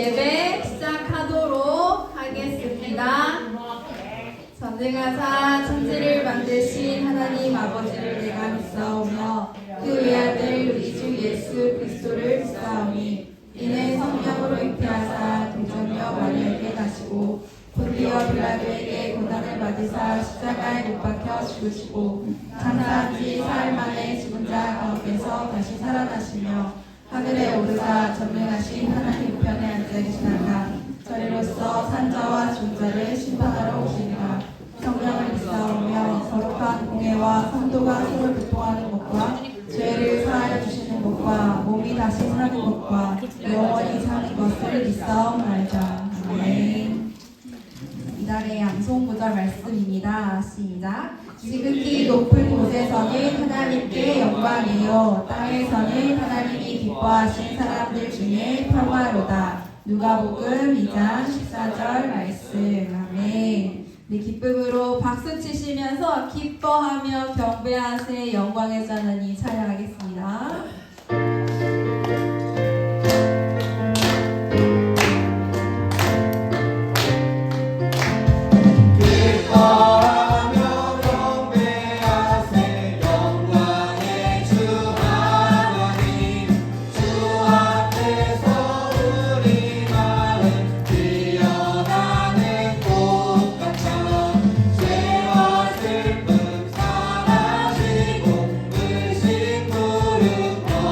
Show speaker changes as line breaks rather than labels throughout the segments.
예배 시작하도록 하겠습니다. 전능하사 천지를 만드신 하나님 아버지를 내가 믿사오며 그 외아들 우리 주 예수 그리스도를 믿사오니 이는 성령으로 잉태하사 동정녀 마리아에게 나시고 본디어 빌라도에게 고난을 받으사 십자가에 못 박혀 죽으시고 장사한 지 사흘 만에 죽은 자 가운데서 다시 살아나시며 하늘에 오르사 전능하신 하나님 우편에 앉아 계시나가 저리로서 산자와 존자를 심판하러 오시니라. 성령을 믿사오며 거룩한 공예와 성도가 서로 교통하는 것과 죄를 사하여 주시는 것과 몸이 다시 사는 것과 영원히 사는 것을 믿사옵나이다. 아멘. 이달의 양송 구절 말씀입니다. 시작. 지극히 높은 곳에서는 하나님께 영광이요 땅에서는 하나님이 기뻐하신 사람들 중에 평화로다. 누가복음 2장 14절 말씀. 아멘. 네, 기쁨으로 박수 치시면서 기뻐하며 경배하세 영광의 자나니 찬양하겠습니다.
슬픔 사라지고 불신 부르고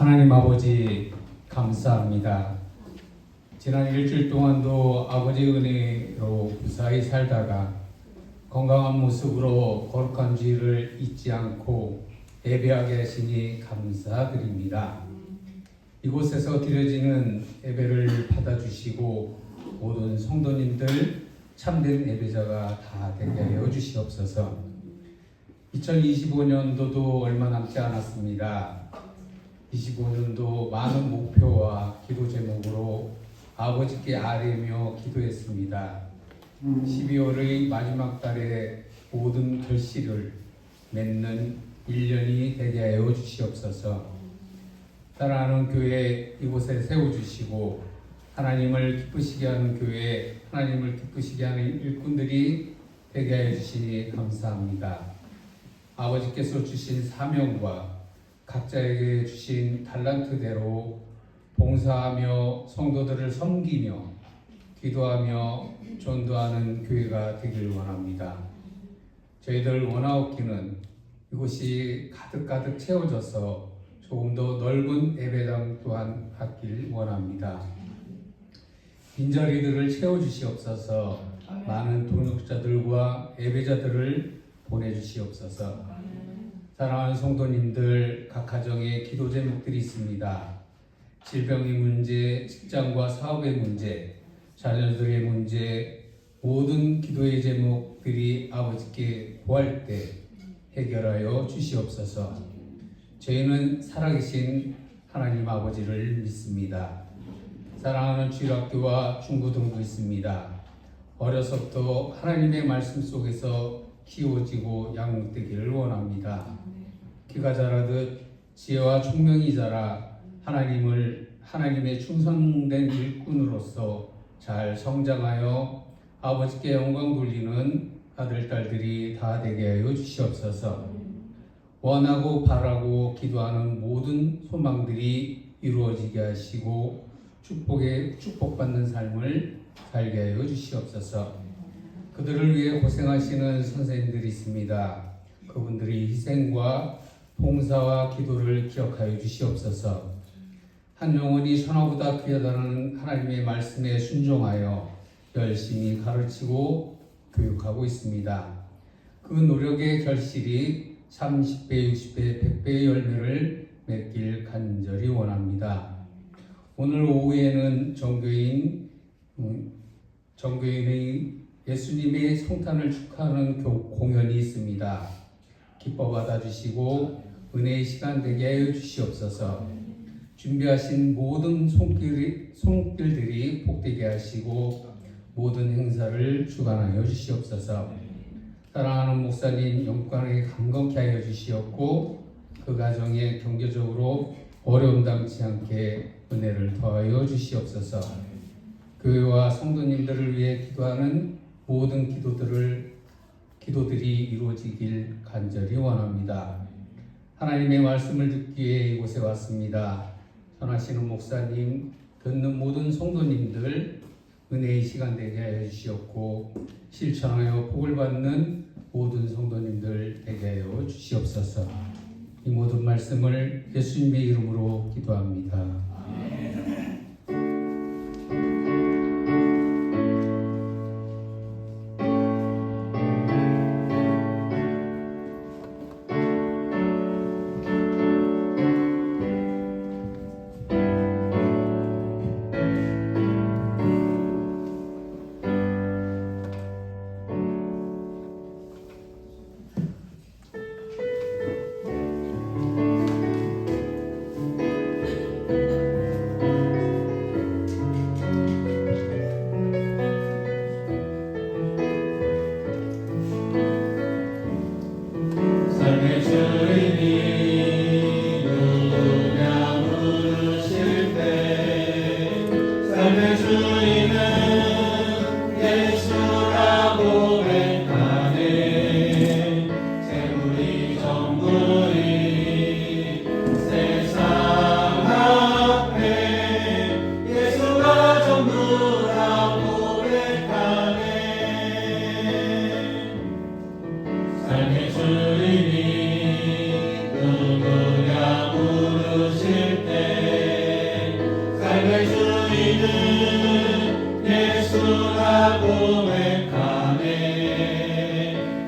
하나님 아버지 감사합니다. 지난 일주일 동안도 아버지 은혜로 무사히 살다가 건강한 모습으로 거룩한 주일을 잊지 않고 예배하게 하시니 감사드립니다. 이곳에서 드려지는 예배를 받아주시고 모든 성도님들 참된 예배자가 다 되게 하여 주시옵소서. 2025년도도 얼마 남지 않았습니다. 25년도 많은 목표와 기도 제목으로 아버지께 아뢰며 기도했습니다. 12월의 마지막 달에 모든 결실을 맺는 1년이 되게 하여 주시옵소서. 사랑하는 교회 이곳에 세워주시고 하나님을 기쁘시게 하는 교회, 하나님을 기쁘시게 하는 일꾼들이 되게 하여 주시니 감사합니다. 아버지께서 주신 사명과 각자에게 주신 달란트대로 봉사하며 성도들을 섬기며 기도하며 전도하는 교회가 되길 원합니다. 저희들 원하옵기는 이곳이 가득가득 채워져서 조금 더 넓은 예배당 또한 갖길 원합니다. 빈자리들을 채워주시옵소서. 많은 동역자들과 예배자들을 보내주시옵소서. 사랑하는 성도님들, 각 가정에 기도 제목들이 있습니다. 질병의 문제, 직장과 사업의 문제, 자녀들의 문제, 모든 기도의 제목들이 아버지께 구할 때 해결하여 주시옵소서. 저희는 살아계신 하나님 아버지를 믿습니다. 사랑하는 주일학교와 중고등도 있습니다. 어려서부터 하나님의 말씀 속에서 키워지고 양육되기를 원합니다. 키가 자라듯 지혜와 총명이 자라 하나님의 충성된 일꾼으로서 잘 성장하여 아버지께 영광 돌리는 아들, 딸들이 다 되게 하여 주시옵소서. 원하고 바라고 기도하는 모든 소망들이 이루어지게 하시고 축복받는 삶을 살게 하여 주시옵소서. 그들을 위해 고생하시는 선생님들이 있습니다. 그분들의 희생과 봉사와 기도를 기억하여 주시옵소서. 한 영혼이 천하보다 귀하다는 하나님의 말씀에 순종하여 열심히 가르치고 교육하고 있습니다. 그 노력의 결실이 30배, 60배, 100배의 열매를 맺길 간절히 원합니다. 오늘 오후에는 정교인의 예수님의 성탄을 축하하는 공연이 있습니다. 기뻐 받아주시고 은혜의 시간 되게 하여 주시옵소서. 준비하신 모든 손길들이 복되게 하시고 모든 행사를 주관하여 주시옵소서. 사랑하는 목사님 영광에 강건케 하여 주시옵고 그 가정에 경제적으로 어려움 당치 않게 은혜를 더하여 주시옵소서. 교회와 성도님들을 위해 기도하는 모든 기도들이 이루어지길 간절히 원합니다. 하나님의 말씀을 듣기 위해 이곳에 왔습니다. 전하시는 목사님, 듣는 모든 성도님들 은혜의 시간 되게 하여 주시옵고 실천하여 복을 받는 모든 성도님들 되게 하여 주시옵소서. 이 모든 말씀을 예수님의 이름으로 기도합니다.
고백하네.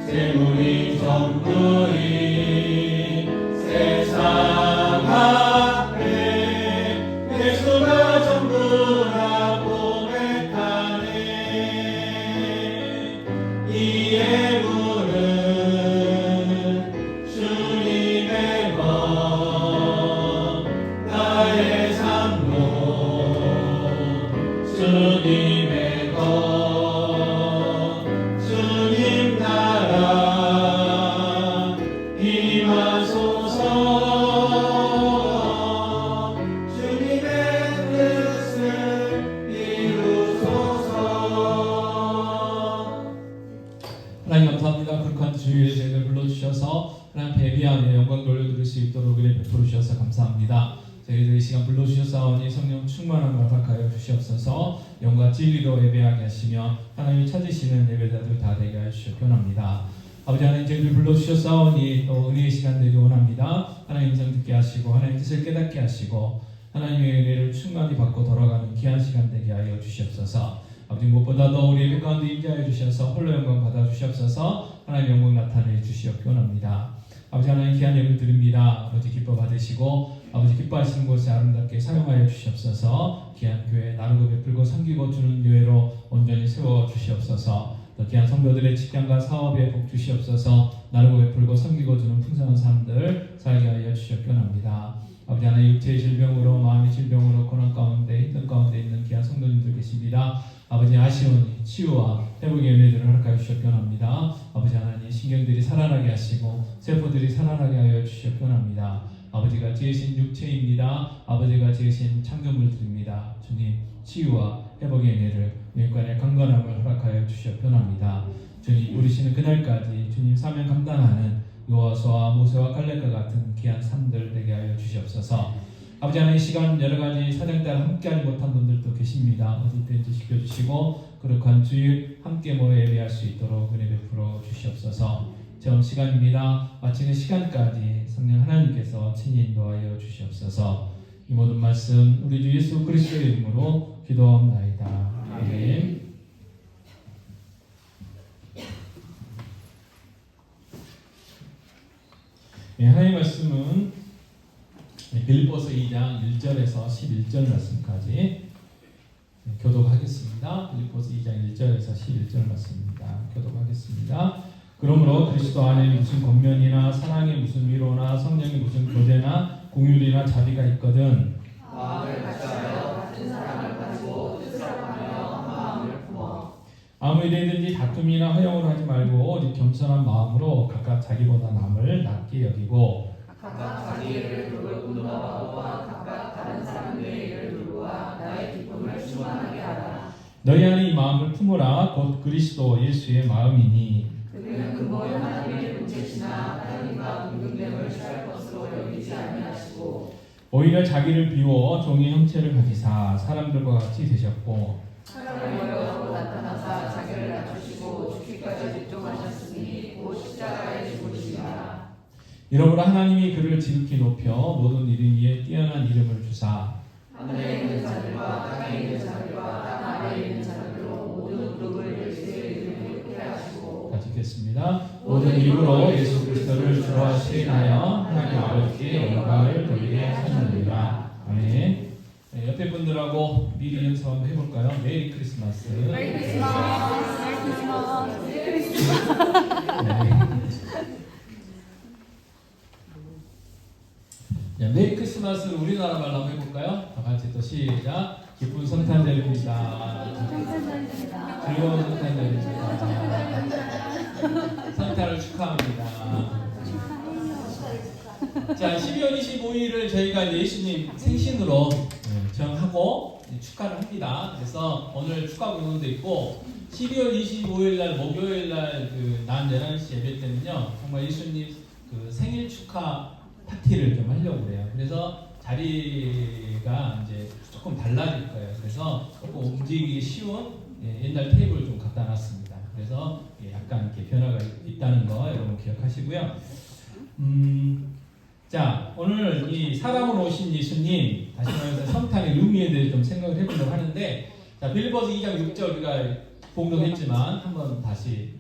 재물이 전부인 세상 앞에 예수가 전부라 고백하네. 이 예물은 주님의 것, 나의 삶도 주님의 것, 주님 나라 임하소서. 주님의 뜻을 이루소서.
하나님 감사합니다. 거룩한 주일 저희를 불러주셔서 하나님 예배하며 영광 돌려드릴 수 있도록 은혜 베풀어 주셔서 감사합니다. 저희들 이 시간 불러주셨사오니 성령 충만함을 허락하여 주시옵소서. 영과 진리로 예배하게 하시며 하나님이 찾으시는 예배자들 다 되게 하여 주시옵 원합니다. 아버지 하나님 저희들 불러주셨사오니 또 은혜의 시간 되기 원합니다. 하나님 음성 듣게 하시고 하나님 뜻을 깨닫게 하시고 하나님의 은혜를 충만히 받고 돌아가는 귀한 시간 되게 하여 주시옵소서. 아버지 무엇보다도 우리 예배 가운데 임재하여 주셔서 홀로 영광 받아 주시옵소서. 하나님 영광 나타내 주시옵기 원합니다. 아버지 하나님 귀한 예물 드립니다. 아버지 기뻐 받으시고 아버지 기뻐하시는 곳에 아름답게 사용하여 주시옵소서. 귀한 교회 나누고 베풀고 섬기고 주는 교회로 온전히 세워 주시옵소서. 또 귀한 성도들의 직장과 사업에 복 주시옵소서. 나누고 베풀고 섬기고 주는 풍성한 삶들 살게 하여 주시옵기 원합니다. 아버지 하나님 육체의 질병으로 마음의 질병으로 고난 가운데 힘든 가운데 있는 귀한 성도님들 계십니다. 아버지 아쉬운 치유와 회복의 은혜들을 허락하여 주시옵기 원합니다. 아버지 하나님 신경들이 살아나게 하시고 세포들이 살아나게 하여 주시옵기 원합니다. 아버지가 지으신 육체입니다. 아버지가 지으신 창조물들입니다. 주님 치유와 회복의 은혜를 영육간의 강건함을 허락하여 주시옵기 원합니다. 주님 부르시는 그날까지 주님 사명 감당하는 여호수아와 모세와 갈렙과 같은 귀한 삶들 되게 하여 주시옵소서. 아버지 하나님 시간 여러 가지 사정 따라 함께하지 못한 분들도 계십니다. 어디 있든지 지켜주시고 거룩한 주일 함께 모여 예배할 수 있도록 은혜 베풀어 주시옵소서. 지금 시간입니다. 마치는 시간까지 성령 하나님께서 친히 인도하여 주시옵소서. 이 모든 말씀 우리 주 예수 그리스도의 이름으로 기도합나이다. 아멘. 하나님의 말씀은 빌립보서 2장 1절에서 11절 말씀까지 교독하겠습니다. 빌립보서 2장 1절에서 11절 말씀입니다. 교독하겠습니다. 그러므로 그리스도 안에 무슨 권면이나 사랑의 무슨 위로나 성령의 무슨 교제나 공율이나 자비가 있거든
마음을 같이하여 같은 사랑을 가지고 뜻을 합하며 마음을 품어
아무 일이든지 다툼이나 허영으로 하지 말고 오직 겸손한 마음으로 각각 자기보다 남을 낮게 여기고
각각 자기 일을 돌보고 각각 다른 사람들의 일을 돌보아 나의 기쁨을 충만하게 하라.
너희 안에 이 마음을 품으라. 곧 그리스도 예수의 마음이니
그는 근본 하나님의 본체시나 하나님과 동등됨을 취할 것으로 여기지 아니하시고
오히려 자기를 비워 종의 형체를 가지사 사람들과 같이 되셨고
사람의 모양으로 나타나사 자기를 낮추시고 죽기까지 직종하셨으니 곧 십자가에 죽으시니라.
이러므로 하나님이 그를 지극히 높여 모든 이름 위에 뛰어난 이름을 주사
하늘에 있는 자들과 땅에 있는 자들과 땅 아래에 있는 자들로 모든 무릎을 예수의 이름으로 꿇게 하시고
같이 읽겠습니다. 모든 입으로 예수 그리스도를 주로 시인하여 하나님 아버지께 영광을 돌리게 하셨느니라. 아멘. 네, 옆에 분들하고 미리 연습 한번 해볼까요? 메리 크리스마스.
메리 크리스마스. 메리 크리스마스. 메리 크리스마스.
네. 메리 크리스마스를 우리나라 말로 한번 해볼까요? 다 같이 또 시작. 기쁜 성탄절입니다. 즐거운 성탄절입니다. 성탄을 축하합니다. 자, 12월 25일을 저희가 예수님 생신으로 정하고 축하를 합니다. 그래서 오늘 축하 공연도 있고 12월 25일 날 목요일 날 그 낮 11시 예배 때는요. 정말 예수님 그 생일 축하 파티를 좀 하려고 그래요. 그래서 자리가 이제 조금 달라질 거예요. 그래서 조금 움직이기 쉬운 옛날 테이블을 좀 갖다 놨습니다. 그래서 약간 이렇게 변화가 있다는 거 여러분 기억하시고요. 자, 오늘 이 사람으로 오신 예수님, 다시 말해서 성탄의 의미에 대해 좀 생각을 해보려고 하는데, 자, 빌립보서 2장 6절 우리가 봉독했지만 한번 다시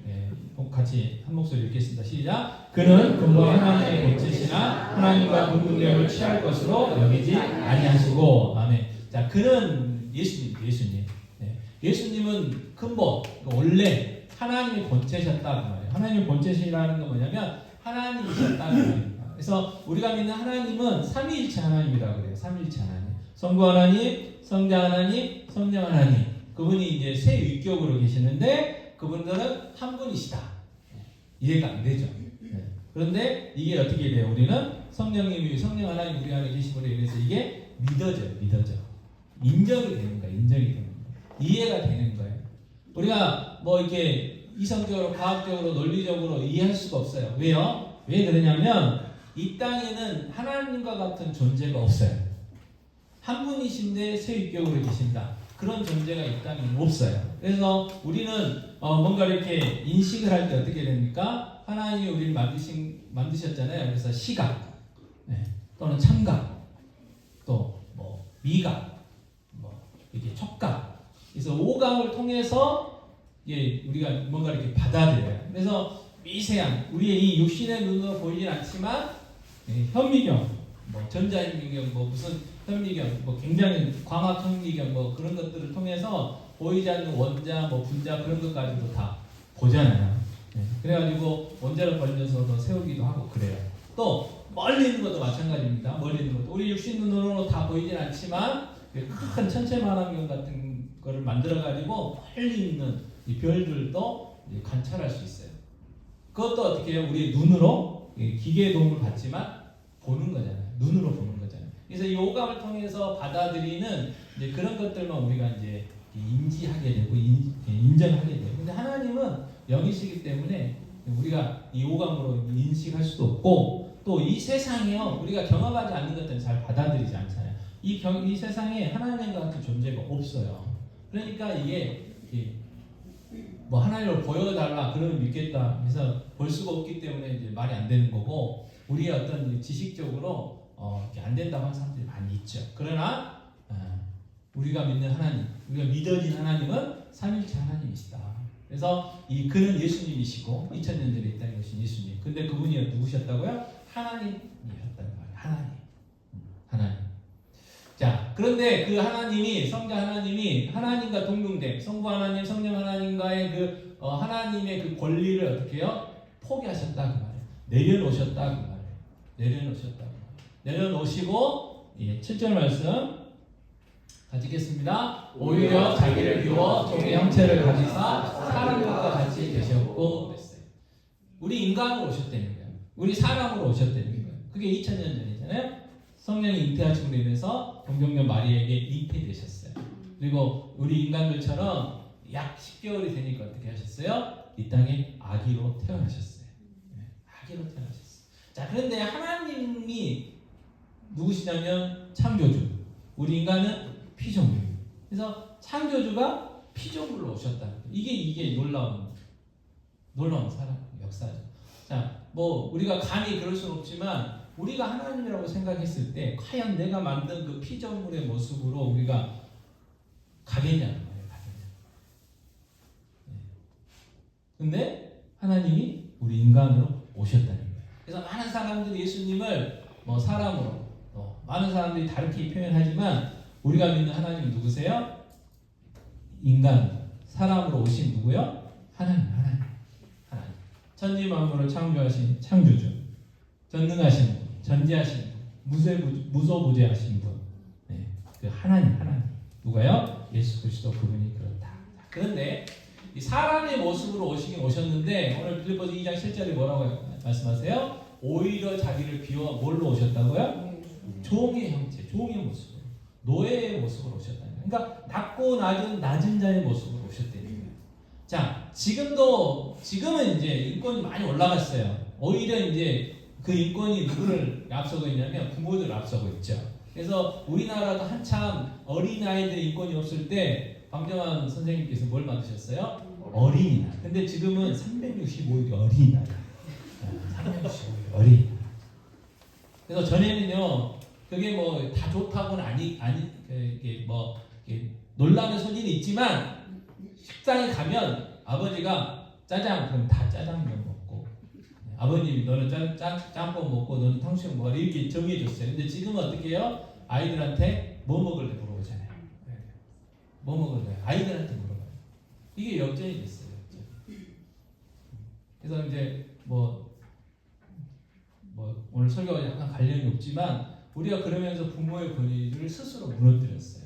같이 한 목소리 읽겠습니다. 시작. 그는 근본 하나님의 본체시나 하나님과 동등됨을 취할 것으로 여기지 아니하시고. 아멘. 자, 그는 예수님. 네. 예수님은 근본, 원래 하나님의 본체셨다 그 말이에요. 하나님의 본체시라는 건 뭐냐면 하나님이셨다 그 말입니다. 그래서 우리가 믿는 하나님은 삼위일체 하나님이라고 그래요. 삼위일체 하나님. 성부 하나님, 성자 하나님, 성령 하나님. 그분이 이제 세 위격으로 계시는데 그분들은 한 분이시다. 이해가 안 되죠. 그런데 이게 어떻게 돼요? 우리는 성령님이 성령 하나님 우리 안에 계심으로 인해서 이게 믿어져요. 인정이 되는 거예요. 이해가 되는 거예요. 우리가 뭐 이렇게 이성적으로, 과학적으로, 논리적으로 이해할 수가 없어요. 왜요? 왜 그러냐면 이 땅에는 하나님과 같은 존재가 없어요. 한 분이신데 세 위격으로 계신다. 그런 존재가 이 땅에 없어요. 그래서 우리는 뭔가 이렇게 인식을 할 때 어떻게 됩니까? 하나님이 우리를 만드셨잖아요. 그래서 시각, 또는 청각, 또 뭐 미각, 뭐 이렇게 촉각. 그래서 오감을 통해서 우리가 뭔가 이렇게 받아들여요. 그래서 미세한 우리의 이 육신의 눈으로 보이진 않지만 현미경, 뭐 전자현미경, 뭐 무슨 현미경, 뭐 굉장히 광학 현미경, 뭐 그런 것들을 통해서 보이지 않는 원자, 뭐 분자 그런 것까지도 다 보잖아요. 그래가지고 원자를 벌려서 세우기도 하고 그래요. 또 멀리 있는 것도 마찬가지입니다. 멀리 있는 것도 우리 육신 눈으로 다 보이진 않지만 큰 천체만원경 같은 거를 만들어가지고 멀리 있는 이 별들도 관찰할 수 있어요. 그것도 어떻게 해요? 우리 눈으로 기계의 도움을 받지만 보는 거잖아요. 눈으로 보는 거잖아요. 그래서 이 오감을 통해서 받아들이는 이제 그런 것들만 우리가 이제 인지하게 되고 인정하게 돼요. 근데 하나님은 영이시기 때문에 우리가 이 오감으로 인식할 수도 없고 또 이 세상에요 우리가 경험하지 않는 것들은 잘 받아들이지 않잖아요. 이 세상에 하나님과 같은 존재가 없어요. 그러니까 이게 뭐 하나님을 보여달라 그러면 믿겠다 해서 볼 수가 없기 때문에 이제 말이 안 되는 거고 우리의 어떤 지식적으로 이렇게 안 된다고 하는 사람들이 많이 있죠. 그러나 우리가 믿는 하나님, 우리가 믿어진 하나님은 삼일체 하나님이시다. 그래서 그는 예수님이시고 2000년 전에 이 땅에 오신 예수님. 근데 그분이 누구셨다고요? 하나님이셨다는 말이에요. 하나님. 자, 그런데 그 하나님이 성자 하나님이 하나님과 동등됨, 성부 하나님, 성령 하나님과의 그 하나님의 그 권리를 어떻게 해요? 포기하셨다 그 말이에요. 내려놓으셨다 그 말이에요. 내려놓으시고 7절 말씀 같이 읽겠습니다. 오히려 자기를 비워 종의 형체를 가지사 사람과 같이 되셨고 그랬어요. 우리 인간으로 오셨다는 거예요. 우리 사람으로 오셨다는 거예요. 그게 2000년 전이잖아요. 성령이 잉태하심으로 인해서 동정녀 마리에게 잉태되셨어요. 그리고 우리 인간들처럼 약 10개월이 되니까 어떻게 하셨어요? 이 땅에 아기로 태어나셨어요. 아기로 태어나셨어요. 자, 그런데 하나님이 누구시냐면 창조주. 우리 인간은 피조물. 그래서 창조주가 피조물로 오셨다. 이게 놀라운 사람 역사죠. 자, 뭐 우리가 감히 그럴 수는 없지만 우리가 하나님이라고 생각했을 때 과연 내가 만든 그 피조물의 모습으로 우리가 가겠냐는 거예요. 근데 하나님이 우리 인간으로 오셨다는 거예요. 그래서 많은 사람들이 예수님을 뭐 사람으로 많은 사람들이 다르게 표현하지만 우리가 믿는 하나님이 누구세요? 인간, 사람으로 오신 누구요? 하나님. 천지 만물을 창조하신 창조주, 전능하신 분, 전지하신 분, 무소부재하신 분, 그 하나님. 누가요? 예수 그리스도 그분이 그렇다. 그런데 이 사람의 모습으로 오셨는데 오늘 빌립보서 2장 7절에 뭐라고 말씀하세요? 오히려 자기를 비워 뭘로 오셨다고요? 종의 형체, 종의 모습으로, 노예의 모습으로 오셨다는 거예요. 그러니까 낮고 낮은 자의 모습으로 오셨다는 거예요. 자, 지금은 이제 인권이 많이 올라갔어요. 오히려 이제 그 인권이 누구를 앞서고 있냐면 부모들을 앞서고 있죠. 그래서 우리나라도 한참 어린아이들의 인권이 없을 때 방정환 선생님께서 뭘 만드셨어요? 어린이날. 근데 지금은 365일 어린이날. 365일 어린이날. 그래서 전에는요, 그게 뭐 다 좋다고는 이게 뭐 논란의 소지는 있지만 식당에 가면 아버지가 짜장 그럼 다 짜장면 먹고 아버님이 너는 짬뽕 먹고 너는 탕수육 먹어 이렇게 정해줬어요. 근데 지금은 어떻게 해요? 아이들한테 뭐 먹을래 물어보잖아요. 뭐 먹을래? 아이들한테 물어봐요. 이게 역전이 됐어요. 역전. 그래서 이제 뭐 오늘 설교가 약간 관련이 없지만 우리가 그러면서 부모의 권위를 스스로 무너뜨렸어요.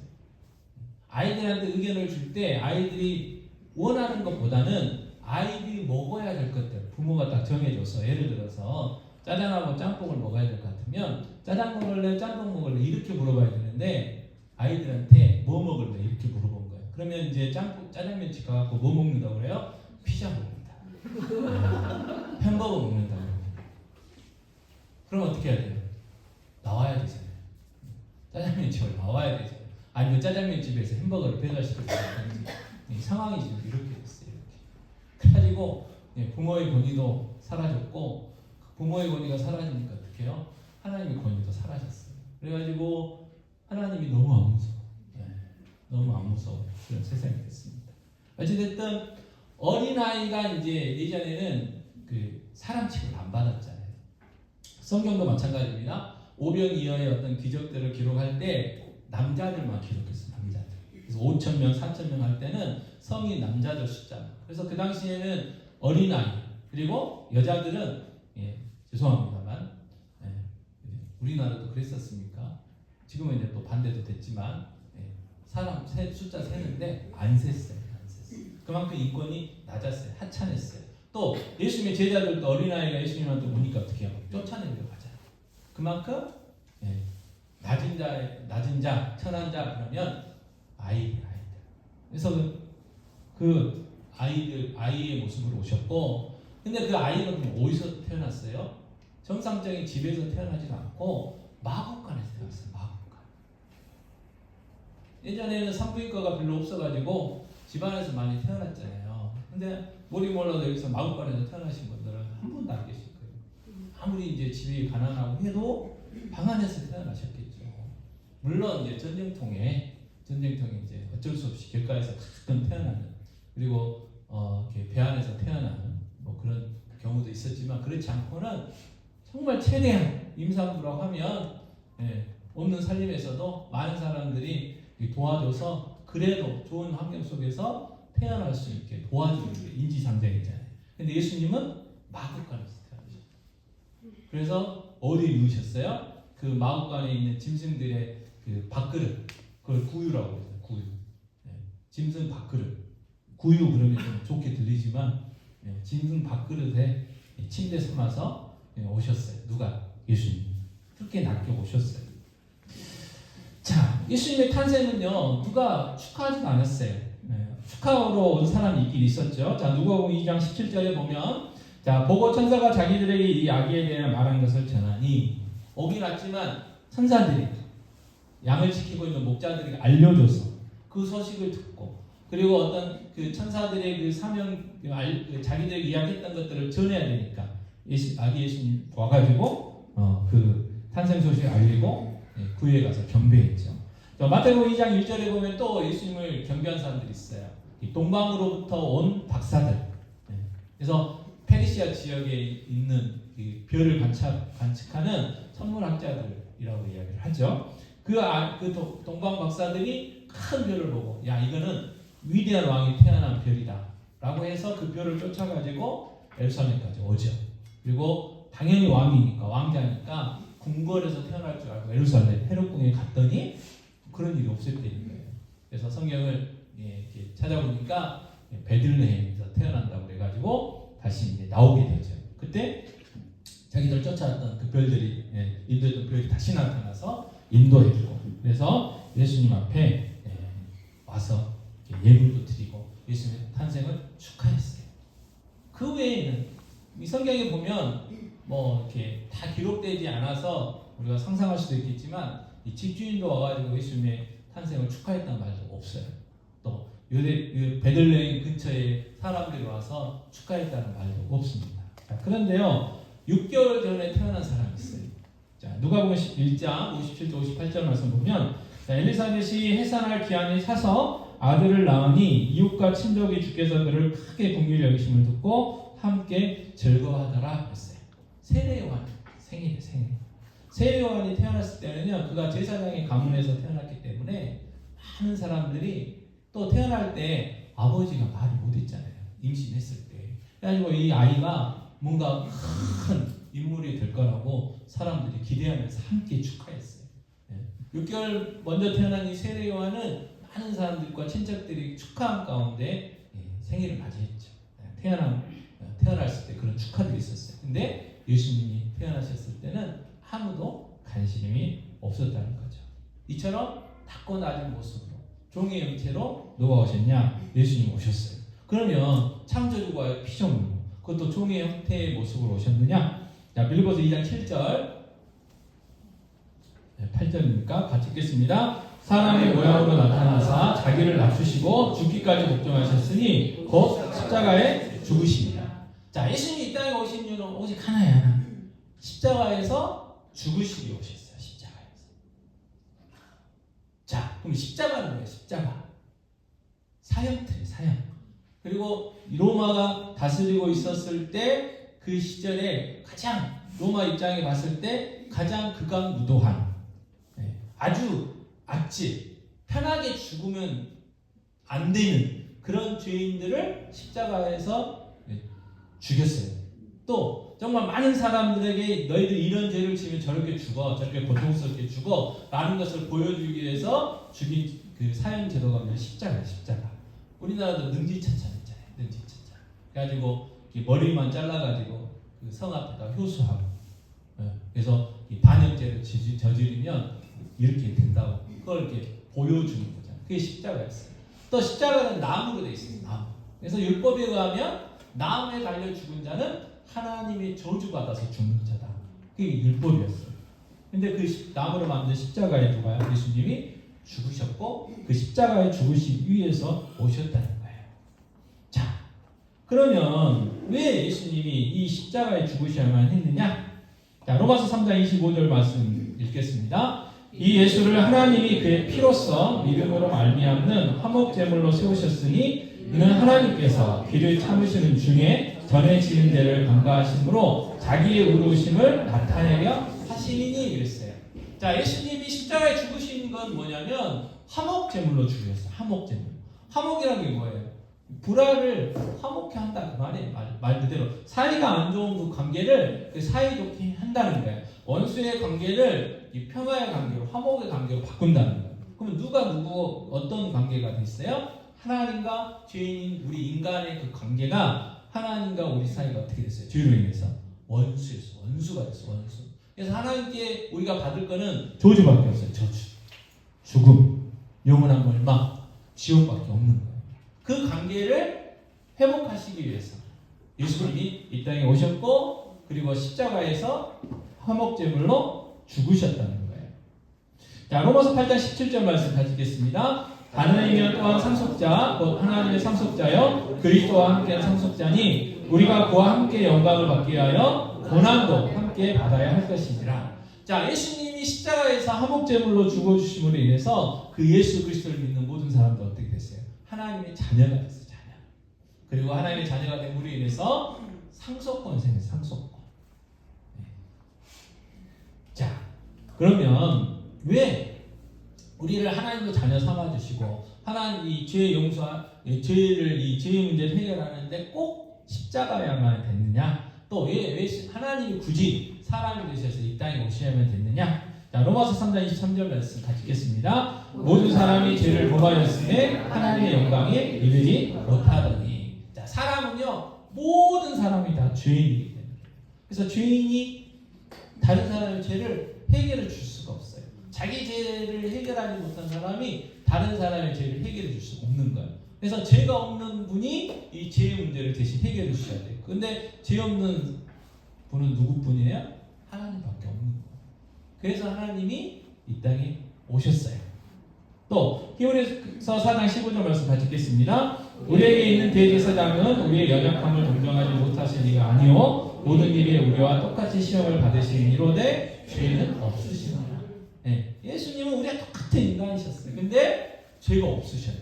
아이들한테 의견을 줄 때 아이들이 원하는 것보다는 아이들이 먹어야 될 것들 부모가 딱 정해줘서 예를 들어서 짜장하고 짬뽕을 먹어야 될 것 같으면 짜장 먹을래 짬뽕 먹을래 이렇게 물어봐야 되는데 아이들한테 뭐 먹을래 이렇게 물어본 거예요. 그러면 이제 짜장면집 가갖고 뭐 먹는다고 그래요? 피자 먹는다. 햄버거 먹는다. 그럼 어떻게 해야 돼요? 나와야 되잖아요. 짜장면집을 나와야 되잖아요. 아니면 짜장면집에서 햄버거를 배달시켜주든지 상황이 지금 이렇게 됐어요. 이렇게. 그래가지고 부모의 권위도 사라졌고 부모의 권위가 사라지니까 어떻게 해요? 하나님의 권위도 사라졌어요. 그래가지고 하나님이 너무 안 무서워. 너무 안 무서워. 그런 세상이 됐습니다. 어찌됐든 어린아이가 이제 예전에는 그 사람 취급을 안 받았잖아요. 성경도 마찬가지입니다. 오병이어의 어떤 기적들을 기록할 때 남자들만 기록했어요. 남자들. 그래서 5,000명, 4,000명 할 때는 성인 남자들 숫자. 그래서 그 당시에는 어린아이 그리고 여자들은 죄송합니다만 우리나라도 그랬었습니까? 지금은 이제 또 반대도 됐지만 사람 숫자 세는데 안 셌어요. 안 셌어요. 그만큼 인권이 낮았어요. 하찮았어요. 또 예수님의 제자들도 어린아이가 예수님한테 오니까 어떻게 해요? 쫓아내려고 하잖아요. 그만큼 낮은 자, 천한 자 그러면 아이들. 그래서 그 아이의 모습으로 오셨고, 근데 그 아이가 그럼 어디서 태어났어요? 정상적인 집에서 태어나지 않고 마국간에서 태어났어요. 마국간. 예전에는 산부인과가 별로 없어가지고 집안에서 많이 태어났잖아요. 근데 머리 몰라도 여기서 마국간에서 태어나신 분들은 한 분도 안 계실 거예요. 아무리 이제 집이 가난하고 해도 방 안에서 태어나셨겠죠. 물론 이제 전쟁통에 이제 어쩔 수 없이 길가에서 가끔 태어나는 그리고 이렇게 배 안에서 태어나는 뭐 그런 경우도 있었지만 그렇지 않고는 정말 최대한 임산부라고 하면 없는 살림에서도 많은 사람들이 도와줘서 그래도 좋은 환경 속에서 태어날 수 있게 도와주는 게 인지상정이잖아요. 근데 예수님은 마국간에서 태어나셨어요. 그래서 어디에 누우셨어요? 그 마국간에 있는 짐승들의 그 밥그릇, 그걸 구유라고 해요. 구유. 짐승 밥그릇. 구유 그러면 좀 좋게 들리지만 짐승 밥그릇에 침대 삼아서 오셨어요. 누가? 예수님. 그렇게 낮게 오셨어요. 자, 예수님의 탄생은요 누가 축하하지도 않았어요. 축하하러 온 사람이 있긴 있었죠. 자, 누가복음 2장 17절에 보면 자, 보고 천사가 자기들에게 이 아기에 대해 말한 것을 전하니 오긴 왔지만 천사들이 양을 지키고 있는 목자들에게 알려줘서 그 소식을 듣고 그리고 어떤 그 천사들의 그 사명 자기들에게 이야기했던 것들을 전해야 되니까 아기 예수님 와가지고 그 탄생 소식을 알리고 구유에 가서 경배했죠. 마태복음 2장 1절에 보면 또 예수님을 경배한 사람들이 있어요. 이 동방으로부터 온 박사들. 그래서 페르시아 지역에 있는 이 별을 관측하는 천문학자들이라고 이야기를 하죠. 그 동방 박사들이 큰 별을 보고 야 이거는 위대한 왕이 태어난 별이다 라고 해서 그 별을 쫓아가지고 예루살렘까지 오죠. 그리고 당연히 왕이니까 왕자니까 궁궐에서 태어날 줄 알고 예루살렘 헤롯궁에 갔더니 그런 일이 없었다는 거예요. 그래서 성경을 이렇게 찾아보니까 베들레헴에서 태어난다고 그래가지고 다시 이제 나오게 되죠. 그때 자기들 쫓아왔던 그 별들이 인도했던 별이 다시 나타나서 인도해주고 그래서 예수님 앞에 와서 예물도 드리고 예수님의 탄생을 축하했어요. 그 외에는 이 성경에 보면 뭐 이렇게 다 기록되지 않아서 우리가 상상할 수도 있겠지만 이 집주인도 와가지고 예수님의 탄생을 축하했다는 말도 없어요. 또 베들레헴 근처에 사람들이 와서 축하했다는 말도 없습니다. 자, 그런데요 6개월 전에 태어난 사람이 있어요. 자, 누가복음 1장 57절 58절 말씀 보면 자, 엘리사벳이 해산할 기한이 차서 아들을 낳으니 이웃과 친족이 주께서 그를 크게 긍휼히 여기심을 듣고 함께 즐거워하더라 그랬어요. 세례요한 생일이에요. 세례요한이 태어났을 때는요, 그가 제사장의 가문에서 태어났기 때문에 많은 사람들이 또 태어날 때 아버지가 말을 못했잖아요. 임신했을 때. 그래가지고 이 아이가 뭔가 큰 인물이 될 거라고 사람들이 기대하면서 함께 축하했어요. 6개월 먼저 태어난 이 세례 요한은 많은 사람들과 친척들이 축하한 가운데 생일을 맞이했죠. 태어났을 때 그런 축하들이 있었어요. 근데 예수님이 태어나셨을 때는 아무도 관심이 없었다는 거죠. 이처럼 낮고 낮은 모습으로 종의 형체로 누가 오셨냐? 예수님 오셨어요. 그러면 창조주와의 피조물, 그것도 종의 형태의 모습으로 오셨느냐? 자, 빌립보서 2장 7절 8절입니까? 같이 읽겠습니다. 사람의 모양으로 나타나사 자기를 낮추시고 죽기까지 복종하셨으니 곧 십자가에 죽으십니다. 자, 예수님이 이 땅에 오신 이유는 오직 하나. 십자가에서 죽으시기 오셨어요. 십자가에서. 자, 그럼 십자가는 뭐예요? 십자가. 사형틀, 사형. 그리고 로마가 다스리고 있었을 때 그 시절에 가장 로마 입장에 봤을 때 가장 극악무도한, 아주 악질, 편하게 죽으면 안 되는 그런 죄인들을 십자가에서 죽였어요. 또 정말 많은 사람들에게 너희들 이런 죄를 지면 저렇게 죽어, 저렇게 고통스럽게 죽어 라는 것을 보여주기 위해서 죽인 그 사형 제도가 뭐냐? 십자가예요. 십자가. 우리나라도 능지천찬 있잖아요. 능지천찬. 그래가지고 머리만 잘라가지고 그 성 앞에다 효수하고, 그래서 이 반역죄를 저지르면 이렇게 된다고 그걸 이렇게 보여주는 거잖아요. 그게 십자가였어요. 또 십자가는 나무로 되어 있어요. 나무. 그래서 율법에 의하면 나무에 달려 죽은 자는 하나님의 저주받아서 죽는 자다. 그게 율법이었어요. 근데 그 나무로 만든 십자가에 누가요? 예수님이 죽으셨고 그 십자가에 죽으시기 위해서 오셨다는 거예요. 자, 그러면 왜 예수님이 이 십자가에 죽으셔야만 했느냐? 자, 로마서 3장 25절 말씀 읽겠습니다. 이 예수를 하나님이 그의 피로써 믿음으로 말미암는 화목제물로 세우셨으니 이는 하나님께서 그를 참으시는 중에 전에 지은 죄를 간과하심으로 자기의 의로우심을 나타내려 하시니니 그랬어요. 자, 예수님이 십자가에 죽으신 건 뭐냐면 화목제물로 죽으셨어요. 화목제물. 화목이라는 게 뭐예요? 불화를 화목케 한다 그 말이에요. 말 그대로 사이가 안 좋은 그 관계를 사이좋게 한다는 거예요. 원수의 관계를 이 평화의 관계로, 화목의 관계로 바꾼다는 거예요. 그러면 누가 누구 어떤 관계가 됐어요? 하나님과 죄인인 우리 인간의 그 관계가 하나님과 우리 사이가 어떻게 됐어요? 죄로 인해서 원수였어. 원수가 됐어. 원수. 그래서 하나님께 우리가 받을 거는 저주밖에 없어요. 저주, 죽음, 영원한 멸망, 지옥밖에 없는 거예요. 그 관계를 회복하시기 위해서 예수님이 이 땅에 오셨고 그리고 십자가에서 화목제물로 죽으셨다는 거예요. 자, 로마서 8장 17절 말씀 같이 읽겠습니다. 하나님이여 또한 상속자, 곧 하나님의 상속자여 그리스도와 함께한 상속자니 우리가 그와 함께 영광을 받기 위하여 고난도 함께 받아야 할 것이니라. 자, 예수님이 십자가에서 화목제물로 죽어주심으로 인해서 그 예수 그리스도를 믿는 모든 사람들 어떻게 됐어요? 하나님의 자녀가 됐어요. 자녀. 그리고 하나님의 자녀가 됨으로 인해서 상속권 생겼어요. 상속권. 자, 그러면 왜 우리를 하나님의 자녀 삼아주시고 하나님 이 죄의 용서, 이 죄의 문제를 해결하는데 꼭 십자가야만 됐느냐? 또 왜 하나님이 굳이 사람이 되셔서 이 땅에 오셔야만 됐느냐? 자, 로마서 3장 23절 말씀 같이 읽겠습니다. 모든 사람이 죄를 범하였음에 하나님의 영광에 이르지 못하더니. 자, 사람은요 모든 사람이 다 죄인이기 때문에. 그래서 죄인이 다른 사람의 죄를 해결해 줄 수가 없어요. 자기 죄를 해결하지 못한 사람이 다른 사람의 죄를 해결해 줄 수가 없는 거예요. 그래서 죄가 없는 분이 이 죄의 문제를 대신 해결해 주셔야 돼요. 근데 죄 없는 분은 누구뿐이에요? 하나님밖에 없는 거예요. 그래서 하나님이 이 땅에 오셨어요. 또 히브리서 4장 15절 말씀 같이 읽겠습니다. 우리에게 있는 대제사장은 우리의 연약함을 동정하지 못하실 이가 아니오 모든 일에 우리와 똑같이 시험을 받으시니 이로되 죄는 없으시노라. 네. 예수님은 우리가 똑같은 인간이셨어요. 근데 죄가 없으셔요.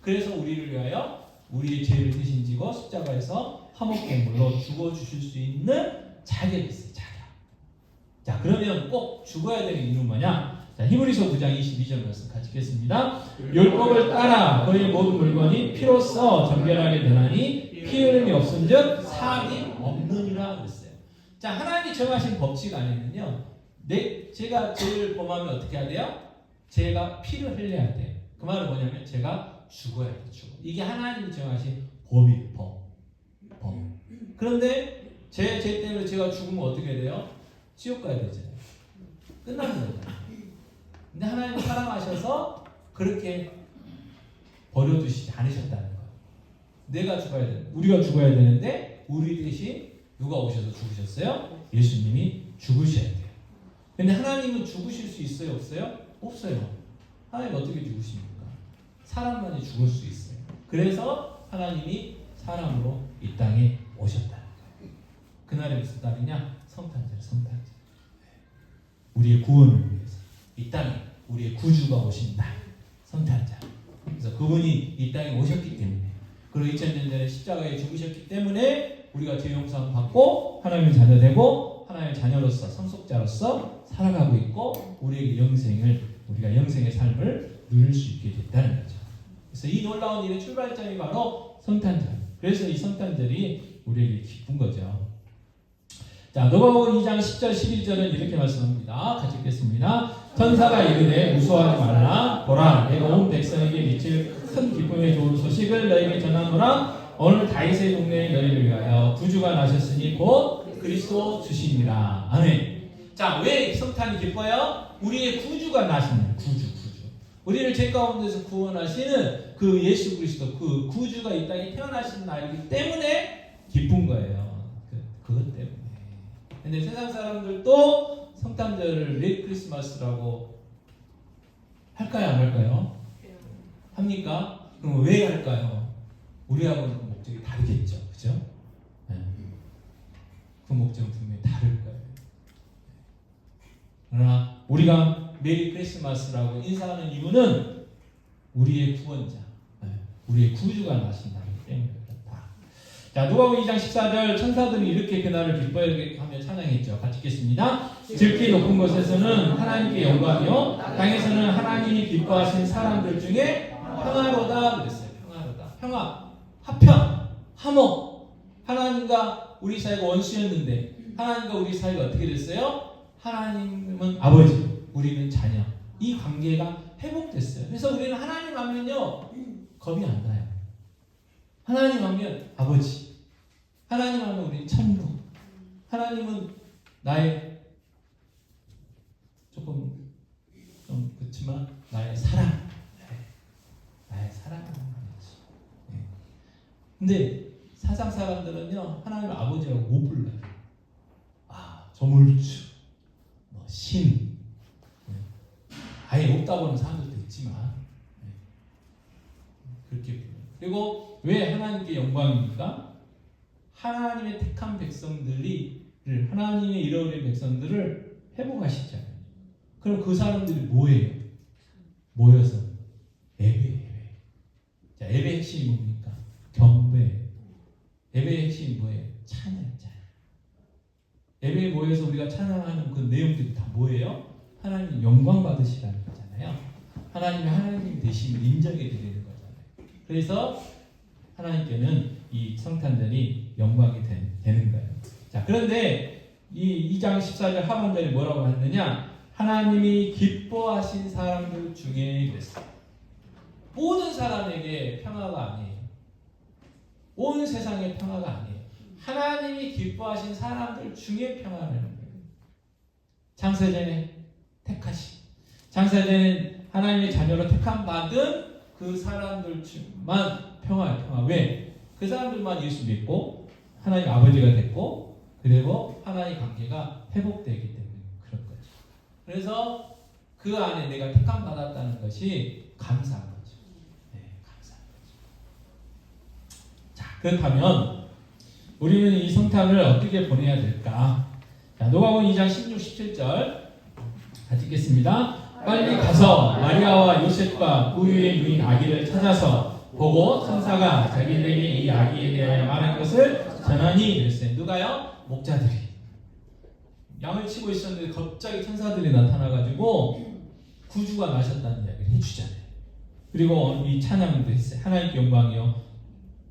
그래서 우리를 위하여 우리의 죄를 대신 지고 십자가에서 화목제물로 죽어주실 수 있는 자격이 있어요. 자격. 자, 그러면 꼭 죽어야 되는 이유는 뭐냐? 자, 히브리서 9장 22절 말씀 같이 읽겠습니다. 율법을 따라 그의 모든 물건이 피로써 정결하게 되나니 피 흘림이 없은즉 사함이 없느니라 그랬어요. 자, 하나님이 정하신 법칙 안에는요, 제가 죄를 범하면 어떻게 해야 돼요? 제가 피를 흘려야 돼요. 그 말은 뭐냐면 제가 죽어야 돼요. 죽어. 이게 하나님이 정하신 법이에요. 법. 그런데 제 때문에 제가 죽으면 어떻게 돼요? 지옥 가야 되잖아요. 끝나는 거잖아요. 근데 하나님이 사랑하셔서 그렇게 버려두시지 않으셨다는 거예요. 내가 죽어야 돼. 우리가 죽어야 되는데 우리 대신 누가 오셔서 죽으셨어요? 예수님이 죽으셔야 돼요. 근데 하나님은 죽으실 수 있어요? 없어요? 없어요. 하나님 어떻게 죽으십니까? 사람만이 죽을 수 있어요. 그래서 하나님이 사람으로 이 땅에 오셨다는 거예요. 그날이 무슨 날이냐? 성탄절. 우리의 구원을 위해서 이 땅에 우리의 구주가 오신 날, 성탄절. 그래서 그분이 이 땅에 오셨기 때문에, 그리고 2000년 전에 십자가에 죽으셨기 때문에 우리가 죄 용서 받고 하나님의 자녀 되고 하나님의 자녀로서 상속자로서 살아가고 있고 우리에게 우리가 영생의 삶을 누릴 수 있게 됐다는 거죠. 그래서 이 놀라운 일의 출발점이 바로 성탄절. 그래서 이 성탄절이 우리에게 기쁜 거죠. 자, 누가복음 2장 10절 11절은 이렇게 말씀합니다. 같이 읽겠습니다. 천사가 이르되 무서워하지 말라. 보라, 내가 온 백성에게 미칠 큰 기쁨의 좋은 소식을 너에게 전하노라. 오늘 다윗의 동네에 너희를 위하여 구주가 나셨으니 곧 그리스도 주시니라. 아멘. 자, 왜 성탄이 기뻐요? 우리의 구주가 나시는 구주. 우리를 죄 가운데서 구원하시는 그 예수 그리스도, 그 구주가 이 땅에 태어나신 날이기 때문에 기쁜 거예요. 그것 때문에. 근데 세상 사람들도 성탄절을 메리 크리스마스라고 할까요, 안 할까요? 합니까? 그럼 왜 할까요? 우리하고는 그 목적이 다르겠죠, 그죠? 네. 그 목적은 분명히 다를 거예요. 그러나 우리가 메리 크리스마스라고 인사하는 이유는 우리의 구원자, 우리의 구주가 나신다기 때문에 그렇다. 자, 누가복음 2장 14절 천사들이 이렇게 그날을 기뻐하며 찬양했죠. 같이 읽겠습니다. 지극히 높은 곳에서는 하나님께 영광이요 땅에서는 하나님이 기뻐하신 사람들 중에 평화로다 그랬어요. 평화, 화평, 화목. 하나님과 우리 사이가 원수였는데 하나님과 우리 사이가 어떻게 됐어요? 하나님은 아버지, 우리는 자녀. 이 관계가 회복됐어요. 그래서 우리는 하나님 하면요 겁이 안 나요. 하나님 하면 아버지, 하나님 하면 우리는 천국, 하나님은 나의 조금 좀 그렇지만 나의 사랑, 나의 사랑하는 거지. 근데 사상 사람들은요 하나님 아버지라고 못 불러요. 조물주, 신, 아예 없다고 하는 사람들도 있지만 그렇게 불러요. 그리고 왜 하나님께 영광입니까? 하나님의 택한 하나님의 잃어버린 백성들을 회복하시잖아요. 그럼 그 사람들이 뭐예요? 모여서 예배. 자, 예배의 핵심이 뭡니까? 경배. 예배의 핵심이 뭐예요? 찬양. 예배에 모여서 우리가 찬양하는 그 내용들이 다 뭐예요? 하나님 영광 받으시라는 거잖아요. 하나님 되심을 인정해 드리는 거잖아요. 그래서 하나님께는 이 성탄절이 영광이 되는 거예요. 자, 그런데 이 2장 14절 하반절에 뭐라고 했느냐? 하나님이 기뻐하신 사람들 중에 그랬어요. 모든 사람에게 평화가 아니에요. 온 세상의 평화가 아니에요. 하나님이 기뻐하신 사람들 중에 평화라는 거예요. 창세전에 택하신, 창세전에 하나님의 자녀로 택함 받은 그 사람들만 평화. 왜? 그 사람들만 예수 믿고 하나님 아버지가 됐고 그리고 하나님 관계가 회복되기 때문에 그런 거죠. 그래서 그 안에 내가 택함 받았다는 것이 감사한 거죠. 감사한 거죠. 자, 그렇다면 우리는 이 성탄을 어떻게 보내야 될까? 자, 누가복음 2장 16, 17절 같이 읽겠습니다. 빨리 가서 마리아와 요셉과 그 위에 누인 아기를 찾아서 보고 천사가 자기들에게 이 아기에 대하여 말한 것을 전하니 이랬어요. 누가요? 목자들이. 양을 치고 있었는데 갑자기 천사들이 나타나가지고 구주가 나셨다는 이야기를 해주잖아요. 그리고 이 찬양도 했어요. 하나님께 영광이요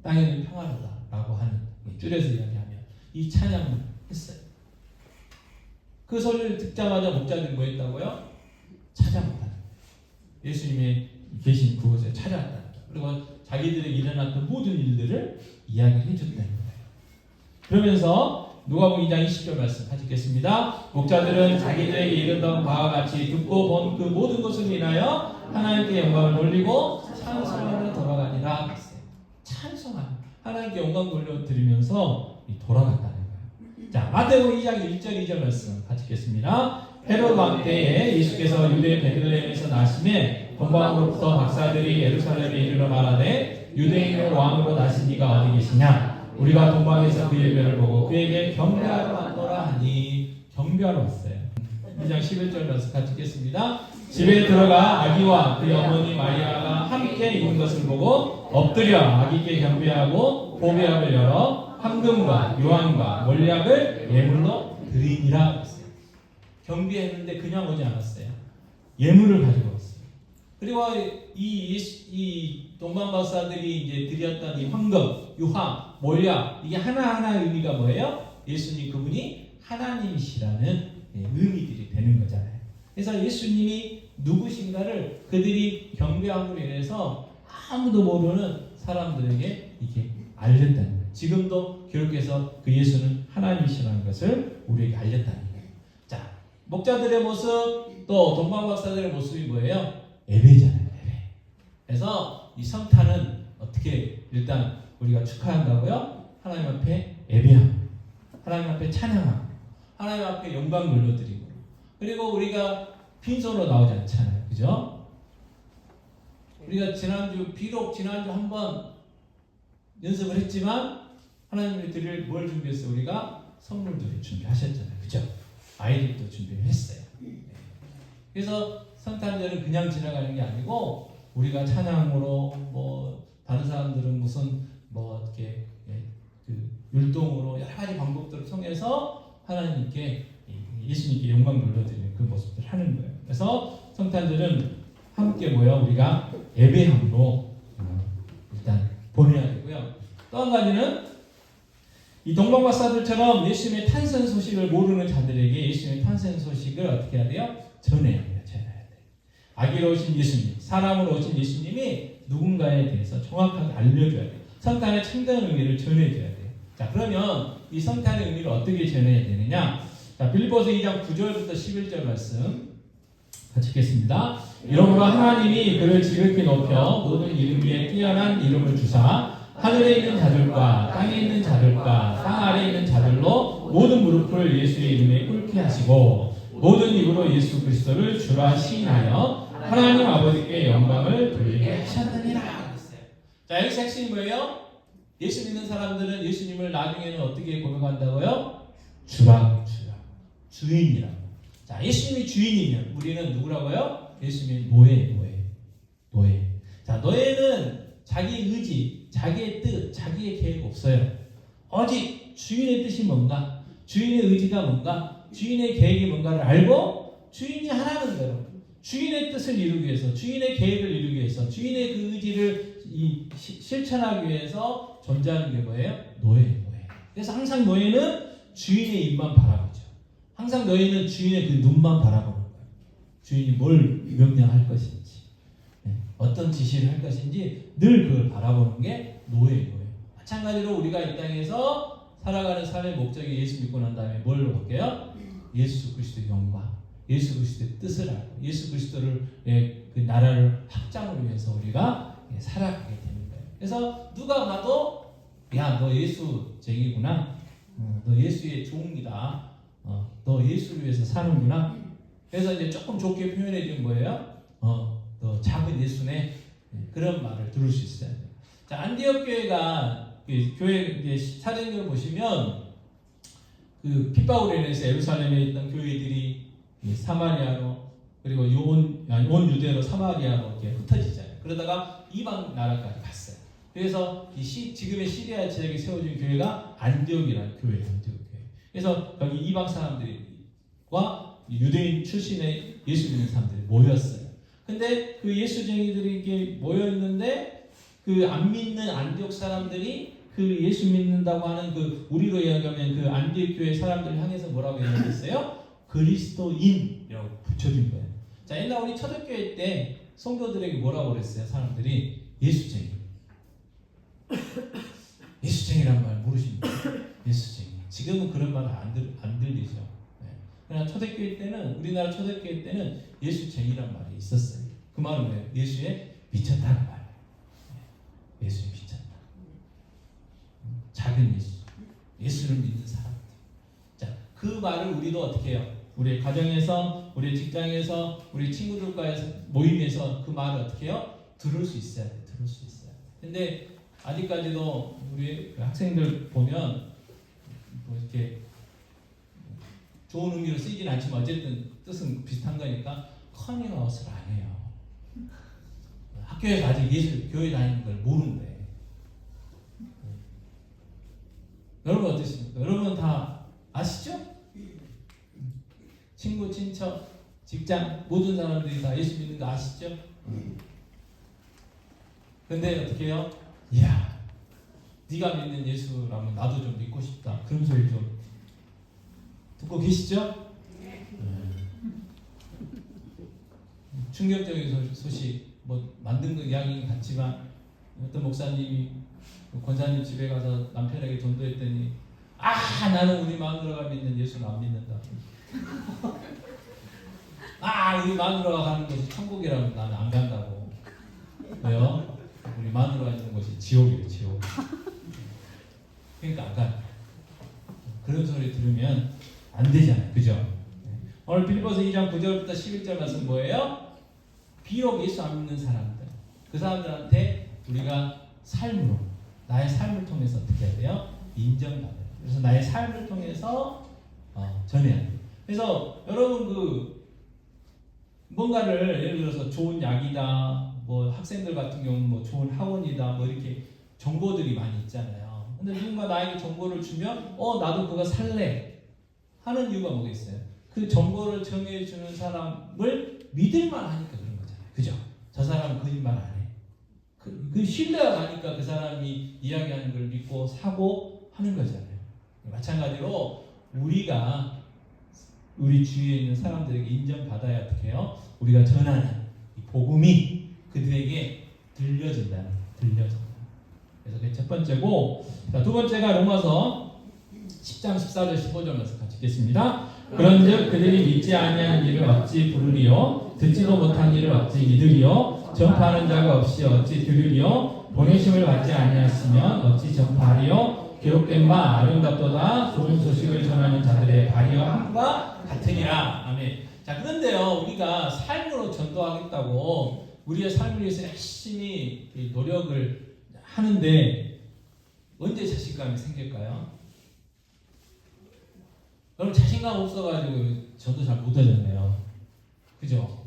땅에는 평화로다라고 하는, 줄여서 이야기하면 이 찬양을 했어요. 그 소리를 듣자마자 목자들이 뭐 했다고요? 찾아왔다는 거예요. 예수님이 계신 그곳에 찾아왔다는 거예요. 그리고 자기들에게 일어났던 모든 일들을 이야기를 해줬다는 거예요. 그러면서 누가복음 2장 20절 말씀 같이 읽겠습니다. 목자들은 자기들에게 이르던 바와 같이 듣고 본 그 모든 것을 인하여 하나님께 영광을 돌리고 찬송하러 돌아가니라 했어요. 찬송하며 하나님께 영광 돌려드리면서 돌아갔다는 거예요. 자, 마태복음 2장 1절 2절 말씀 같이 읽겠습니다. 헤롯 왕 때에 예수께서 유대 베들레헴에서 나심에 동방으로부터 박사들이 예루살렘에 이르러 말하되 유대인의 왕으로 나신 이가 어디 계시냐? 우리가 동방에서 그의 일을 보고 그에게 경배하러 왔노라 하니. 경배하러 왔어요. 2장 11절 말씀 같이 읽겠습니다. 집에 들어가 아기와 그의 어머니 마리아가 함께 있는 것을 보고 엎드려 아기께 경배하고 보배압을 열어 황금과 유황과 몰약을 예물로 드리니라 했어요. 경배했는데 그냥 오지 않았어요. 예물을 가지고 왔어요. 그리고 이 동방박사들이 이제 드렸던 이 황금, 유황, 몰약, 이게 하나하나 의미가 뭐예요? 예수님 그분이 하나님이시라는 의미들이 되는 거잖아요. 그래서 예수님이 누구신가를 그들이 경배함으로 인해서 아무도 모르는 사람들에게 이게 알렸다는 거예요. 지금도 교육에서 그 예수는 하나님이시라는 것을 우리에게 알렸다는 거예요. 자, 목자들의 모습, 또 동방박사들의 모습이 뭐예요? 예배잖아요. 예배. 그래서 이 성탄은 어떻게 일단 우리가 축하한다고요? 하나님 앞에 예배하고, 하나님 앞에 찬양하고, 하나님 앞에 영광 돌려드리고, 그리고 우리가 빈손으로 나오지 않잖아요. 그죠? 우리가 비록 지난주 한번 연습을 했지만 하나님이 드릴 뭘 준비했어요? 우리가 선물들을 준비하셨잖아요. 그죠? 아이들도 준비를 했어요. 그래서 성탄절은 그냥 지나가는 게 아니고 우리가 찬양으로 뭐 다른 사람들은 무슨 뭐 이렇게 그 율동으로 여러 가지 방법들을 통해서 하나님께 예수님께 영광 돌려드리는 그 모습들을 하는 거예요. 그래서 성탄절은 함께 모여 우리가 예배함으로 일단 보내야 되고요. 또 한 가지는 이 동방박사들처럼 예수님의 탄생 소식을 모르는 자들에게 예수님의 탄생 소식을 어떻게 해야 돼요? 전해야 돼요. 전해야 돼요. 아기로 오신 예수님, 사람으로 오신 예수님이 누군가에 대해서 정확하게 알려줘야 돼요. 성탄의 참된 의미를 전해줘야 돼요. 자, 그러면 이 성탄의 의미를 어떻게 전해야 되느냐? 자, 빌립보서 2장 9절부터 11절 말씀 같이 읽겠습니다. 이러므로 하나님이 그를 지극히 높여 모든 이름 위에 뛰어난 이름을 주사 하늘에 있는 자들과 땅에 있는 자들과 땅 아래에 있는 자들로 모든 무릎을 예수의 이름에 꿇게 하시고 모든 입으로 예수 그리스도를 주라 시인하여 하나님 아버지께 영광을 돌리게 하셨느니라 그랬어요. 자, 여기서 핵심이 뭐예요? 예수 믿는 사람들은 예수님을 나중에는 어떻게 고백한다고요? 주라, 주인이라고. 자, 예수님이 주인이면 우리는 누구라고요? 예수님이 노예. 자, 노예는 자기 의지, 자기의 뜻, 자기의 계획 없어요. 오직 주인의 뜻이 뭔가, 주인의 의지가 뭔가, 주인의 계획이 뭔가를 알고 주인이 하라는 대로 주인의 뜻을 이루기 위해서, 주인의 계획을 이루기 위해서, 주인의 그 의지를 실천하기 위해서 존재하는 게 뭐예요? 노예. 그래서 항상 노예는 주인의 입만 바라보죠. 항상 노예는 주인의 그 눈만 바라보는 거예요. 주인이 뭘 명령할 것인지, 어떤 지시를 할 것인지 늘 그걸 바라보는 게 노예예요. 마찬가지로 우리가 이 땅에서 살아가는 삶의 목적이 예수 믿고 난 다음에 뭘로 바뀌어요? 예수 그리스도의 영광, 예수 그리스도의 뜻을 알고 예수 그리스도를 그 나라를 확장을 위해서 우리가 살아가게 되는 거예요. 그래서 누가 봐도 야, 너 예수쟁이구나, 너 예수의 종이다, 너 예수를 위해서 사는구나. 그래서 이제 조금 좋게 표현해 준 거예요. 너 작은 예수네, 그런 말을 들을 수 있어요. 자, 안디옥 교회가 교회 이제 사진을 보시면 그 핍박으로 인해서 예루살렘에 있던 교회들이 사마리아로 그리고 온 유대로 사마리아로 이렇게 흩어지잖아요. 그러다가 이방 나라까지 갔어요. 그래서 지금의 시리아 지역에 세워진 교회가 안디옥이라는 교회예요. 안디옥 교회. 그래서 여기 이방 사람들과 유대인 출신의 예수 믿는 사람들이 모였어요. 근데 그 예수쟁이들이 이렇게 모여 있는데 그 안 믿는 안디옥 사람들이 그 예수 믿는다고 하는 그 우리로 이야기하면 그 안디옥 교회 사람들을 향해서 뭐라고 얘기했어요? 그리스도인이라고 붙여준 거예요. 자, 옛날 우리 초대교회 때 성도들에게 뭐라고 그랬어요? 사람들이 예수쟁이. 예수쟁이란 말 모르십니까? 예수쟁이. 지금은 그런 말 안 들리죠. 네. 그러나 초대교회 때는 우리나라 초대교회 때는 예수쟁이란 말이 있었어요. 그 말은 뭐예요? 예수에 미쳤다는 말이에요. 네. 예수에 미쳤다. 작은 예수. 예수를 믿는 사람들. 자, 그 말을 우리도 어떻게 해요? 우리 가정에서, 우리 직장에서, 우리 친구들과의 모임에서 그 말을 어떻게 해요? 들을 수 있어야 돼. 들을 수 있어야 돼. 근데 아직까지도 우리 학생들 보면 뭐 이렇게 좋은 의미로 쓰이진 않지만 어쨌든 뜻은 비슷한 거니까 커밍아웃을 안 해요. 학교에서 아직 예수 교회 다니는 걸 모른대. 여러분 어떠십니까? 여러분 다 아시죠? 친구, 친척, 직장 모든 사람들이 다 예수 믿는 거 아시죠? 근데 어떻게 해요? 이야, 네가 믿는 예수라면 나도 좀 믿고 싶다. 그런 소리 좀 듣고 계시죠? 충격적인 소식, 뭐 만든 거 이야기 같지만 어떤 목사님이 권사님 집에 가서 남편에게 전도했더니 나는 우리 마누라가 믿는 예수는 안 믿는다. 우리 마누라가 가는 곳이 천국이라면 나는 안 간다고. 왜요? 우리 마누라가 있는 곳이 지옥이에요, 지옥. 그러니까 안 가. 그런 소리 들으면 안 되잖아요, 그죠? 오늘 빌립보서 2장 9절부터 11절 말씀 뭐예요? 비록 예수 안 믿는 사람들, 그 사람들한테 우리가 삶으로, 나의 삶을 통해서 어떻게 해야 돼요? 인정받아요. 그래서 나의 삶을 통해서 전해야 돼요. 그래서 여러분 뭔가를 예를 들어서 좋은 약이다, 뭐 학생들 같은 경우는 뭐 좋은 학원이다, 뭐 이렇게 정보들이 많이 있잖아요. 근데 누군가 나에게 정보를 주면 나도 그거 살래 하는 이유가 뭐겠어요? 그 정보를 정해주는 사람을 믿을만 하니까 그런 거잖아요. 그죠? 저 사람은 거짓말 안 해. 그 신뢰가 가니까 그 사람이 이야기하는 걸 믿고 사고 하는 거잖아요. 마찬가지로 우리가 우리 주위에 있는 사람들에게 인정받아야 어떻게 해요? 우리가 전하는 이 복음이 그들에게 들려진다. 그래서 그게 첫 번째고, 자, 두 번째가 로마서 10장 14절 15절 말씀 같이 읽겠습니다. 그런즉 그들이 믿지 아니한 일을 어찌 부르리요? 듣지도 못한 일을 어찌 믿으리요? 전파하는 자가 없이 어찌 들으리요? 보내심을 받지 아니하시면 어찌 전파하리요? 기록된 바 아름답도다 좋은 소식을 전하는 자들의 발이와 함과 같으니라. 아멘. 자, 그런데요, 우리가 삶으로 전도하겠다고 우리의 삶을 위해서 열심히 노력을 하는데 언제 자신감이 생길까요? 여러분 자신감 없어가지고 저도 잘 못하잖아요. 그죠?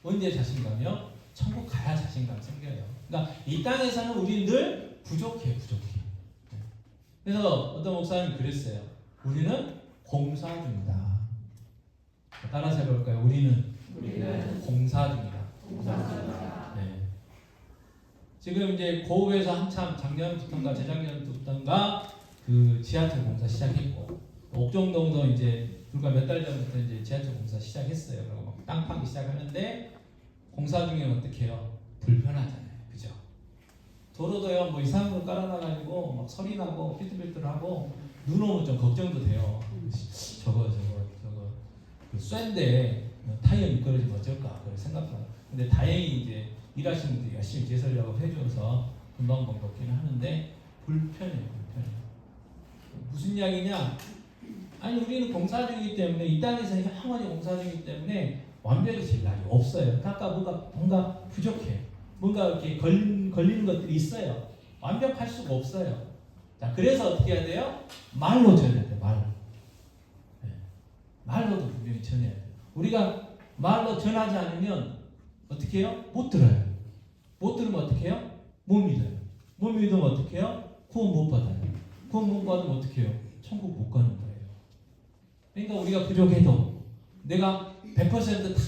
언제 자신감이요? 천국 가야 자신감 생겨요. 그러니까 이 땅에서는 우리 늘 부족해. 그래서 어떤 목사님이 그랬어요. 우리는 공사 중이다. 따라서 해볼까요? 우리는 공사 중이다. 네. 지금 이제 고읍에서 한참 작년부터인가 재작년부터인가 그 지하철 공사 시작했고, 옥정동도 이제 불과 몇 달 전부터 이제 지하철 공사 시작했어요. 그리고 막 땅 파기 시작하는데 공사 중에 어떻게 해요? 불편하잖아요. 그죠? 도로도요, 뭐 이상한 거 깔아놔가지고 막 소리 나고 삐뚤삐뚤하고 눈 오면 좀 걱정도 돼요. 저거 그 쇠인데 타이어 미끄러지면 어쩔까 그걸 생각하고. 근데 다행히 이제 일하시는 분들이 열심히 제설 작업 해줘서 금방 먹기는 하는데 불편해요. 무슨 이야기냐? 아니 우리는 공사 중이기 때문에 이 땅에서 영원히 공사 중이기 때문에 완벽해질 날이 없어요. 아까 뭔가 부족해. 뭔가 이렇게 걸리는 것들이 있어요. 완벽할 수가 없어요. 자, 그래서 어떻게 해야 돼요? 말로 전해야 돼요. 말로. 네. 말로도 분명히 전해야 돼요. 우리가 말로 전하지 않으면 어떻게 해요? 못 들어요. 못 들으면 어떻게 해요? 못 믿어요. 못 믿으면 어떻게 해요? 구원 못 받아요. 구원 못 받으면 어떻게 해요? 천국 못 가는 거예요. 그러니까 우리가 부족해도 내가 100% 다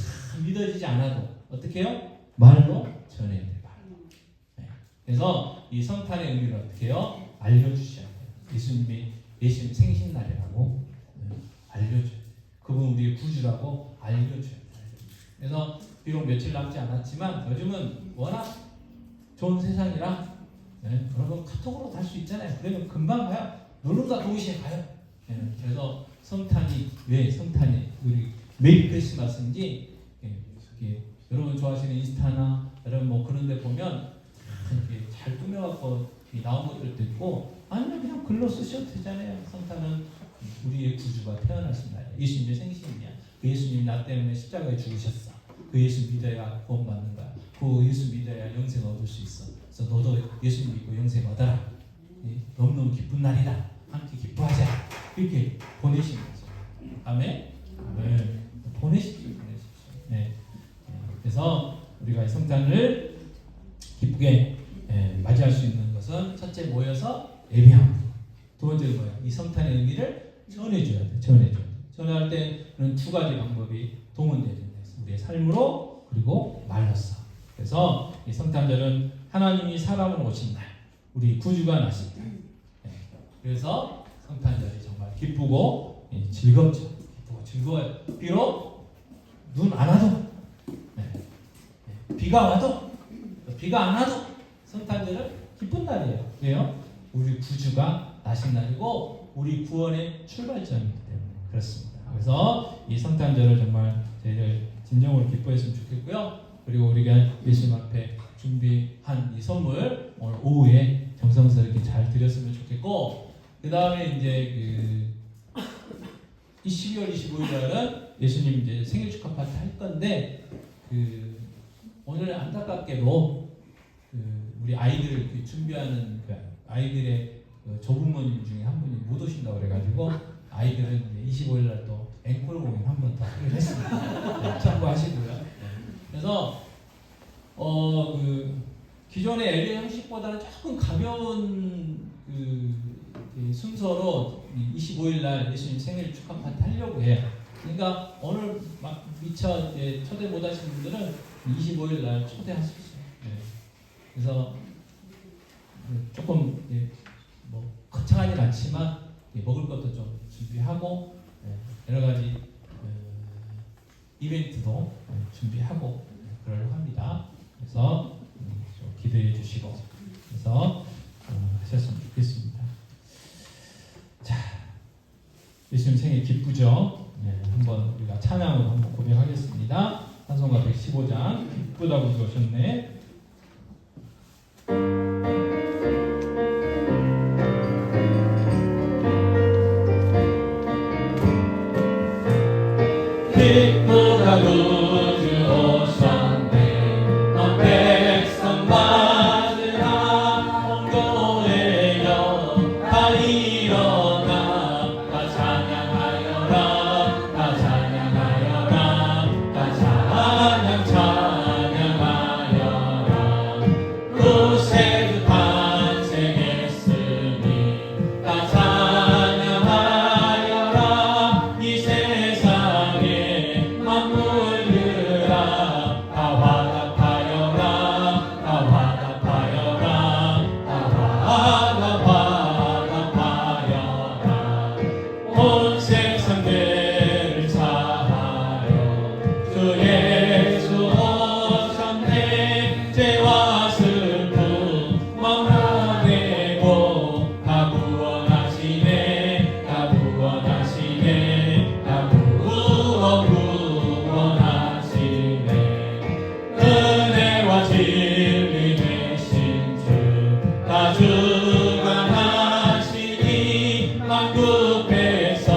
믿어지지 않아도 어떻게 해요? 말로 전해야 돼요. 말로. 네. 그래서 이 성탄의 의미를 어떻게 해요? 알려주셔야 돼요. 예수님이 예수님 생신날이라고 알려줘야 돼요. 그분 우리의 구주라고 알려줘야 돼요. 그래서 비록 며칠 남지 않았지만 요즘은 워낙 좋은 세상이라 여러분 카톡으로 달 수 있잖아요. 그러면 금방 가요. 놀러가 동시에 가요. 그래서 왜 성탄이 우리 메리 크리스마스인지 여러분 좋아하시는 인스타나 여러분 뭐 그런데 보면 이렇게 잘 꾸며갖고 나온 것들도 있고 아니면 그냥 글로 쓰셔도 되잖아요. 성탄은 우리의 구주가 태어나신 날이야. 예수님의 생신이야. 그 예수님이 나 때문에 십자가에 죽으셨어. 그 예수 믿어야 구원받는 거야. 그 예수 믿어야 영생 얻을 수 있어. 그래서 너도 예수 믿고 영생 얻어라. 너무너무 기쁜 날이다. 함께 기뻐하자. 이렇게 보내신 거죠. 아멘? 네. 보내십시오. 네. 그래서 우리가 이 성탄을 기쁘게 맞이할 수 있는 것은 첫째 모여서 예배하고 두 번째는 뭐예요? 이 성탄의 의미를 전해줘야 돼. 전할 때는 두 가지 방법이 동원되는 우리의 삶으로 그리고 말로써. 그래서 이 성탄절은 하나님이 사람으로 오신 날, 우리 구주가 나신 날. 그래서 성탄절이 정말 기쁘고 즐겁죠. 기쁘고 즐거워요. 비록 눈 안 와도, 비가 와도, 비가 안 와도 성탄절은 기쁜 날이에요. 왜요? 우리 구주가 나신 날이고 우리 구원의 출발점이기 때문에 그렇습니다. 그래서 이 성탄절을 정말 저희들 진정으로 기뻐했으면 좋겠고요. 그리고 우리가 예수님 앞에 준비한 이 선물 오늘 오후에 정성스럽게 잘 드렸으면 좋겠고, 그 다음에 이제 이 12월 25일 날은 예수님 이제 생일 축하 파티 할 건데 오늘 안타깝게도 우리 아이들을 준비하는 아이들의 조부모님 중에 한 분이 못 오신다고 그래가지고 아이들은 25일 날 또 앵콜 공연 한 번 더 하기로 했습니다. 참고하시고요. 그래서 기존의 LA 형식보다는 조금 가벼운 순서로 25일 날 예수님 생일 축하 파티 하려고 해요. 그러니까 오늘 막 미처 초대 못 하신 분들은 25일 날 초대하십시오. 그래서 조금 뭐 거창하진 않지만 먹을 것도 좀 준비하고 여러 가지 이벤트도 준비하고 그러려고 합니다. 그래서 좀 기대해 주시고 그래서 하셨으면 좋겠습니다. 자, 예수님 생일 기쁘죠? 한번 우리가 찬양으로 한번 고백하겠습니다. 찬송가 115장 기쁘다고 주셨네.
기쁘다 구주 오셨네. 넌 백성 맞으라. 온 교회여 다 일어나. 다 찬양하여라. 다 찬양하여라. 다 찬양하여라. 구세주 탄생했으니 다 찬양하여라. 이 세상에 만물들아 다 화답하여라. 다 화답하여라. 다 화답하여라. 온 세상들을 사하여 주 예수 오셨네. 죄와 슬픔 멈춰내고 다 구원하시네. 다 구원하시네. 다 구원하시네. 은혜와 진리 되신 주 다 주관하시니 만국에서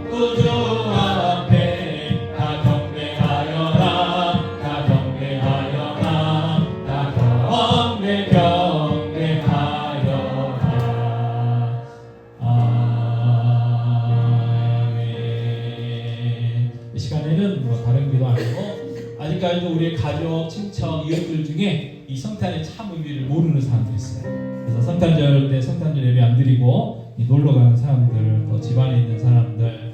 구주 앞에 다 경배하여라. 다 경배하여라. 다 경배하여라. 아멘. 이 시간에는 뭐 다른 기도 아니고 아직까지도 우리의 가족, 친척, 이웃들 중에
이 성탄의 참 의미를 모르는 사람들이 있어요. 그래서 성탄절 때 성탄절 예배 안 드리고 놀러 가는 사람들, 또 집안에 있는 사람들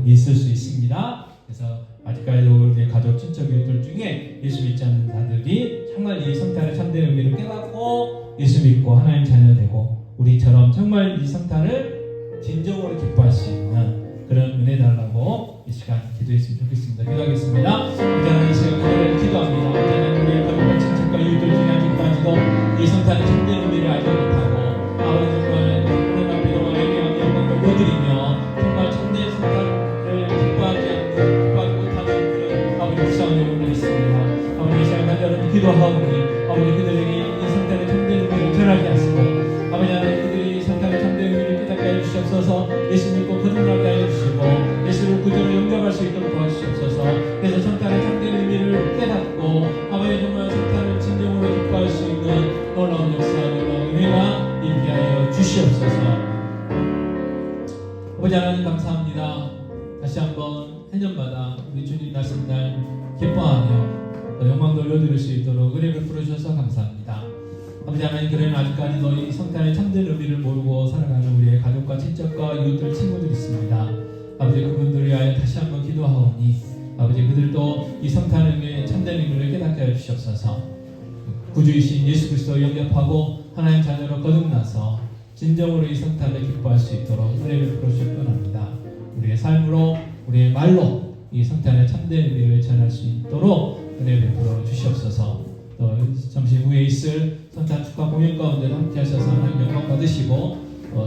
있을 수 있습니다. 그래서 아직까지도 이렇게 가족 친척들 중에 예수 믿지 않는 자들이 정말 이 성탄의 참된 의미를 깨닫고 예수 믿고 하나님 자녀 되고 우리처럼 정말 이 성탄을 진정으로 기뻐할 수 있는 그런 은혜 달라고 이 시간 기도했으면 좋겠습니다. 기도하겠습니다. 이제는 이 시간 기도를 기도합니다. 이제는 우리의 가족과 친척과 이웃들 중에 아직까지도 이 성탄의 참된 의미를 알지 못하고 아버지 정말 하나님 앞에 영광을 영광을 올려드리며 정말 참된 성탄을 기뻐하지 못하는 그런 아버지 불쌍한 영혼들 있습니다. 아버지 이 시간 간절히 기도하오니 아버지 그들에게 이 성탄의 참된 의미를 전하게 하시고 아버지 하나님 그들이 성탄의 참된 의미를 깨닫게 해주시옵소서. 예수 믿고 거듭나게 하여 주시고 예수를 구주로 영접할 수 있도록 도와주시옵소서. 그래서 성탄의 참된 의미를 깨닫고 아버지 정말 성탄을 진정으로 기뻐할 수 있는 놀라운 역사, 놀라운 은혜가 있게 하여 주시옵소서. 아버지 하나님 감사합니다. 다시 한번 해년마다 우리 주님 나신날 기뻐하며 영광 돌려드릴 수 있도록 은혜 베풀어 주셔서 감사합니다. 아버지 하나님 그러나 아직까지도 이 성탄의 참된 의미를 모르고 살아가는 우리의 가족과 친척과 이웃들 친구들 있습니다. 아버지 그분들을 위하여 다시 한번 기도하오니 아버지 그들도 이 성탄의 참된 의미를 깨닫게 하여 주시옵소서. 구주이신 예수 그리스도 영접하고 하나님 자녀로 거듭나서 진정으로 이 성탄을 기뻐할 수 있도록 은혜 베풀어 주실 뿐합니다. 우리의 삶으로 우리의 말로 이 성탄의 참된 의미를 전할 수 있도록 은혜 베풀어 주시옵소서. 또 점심 후에 있을 성탄 축하 공연 가운데 함께 하셔서 하나님 영광 받으시고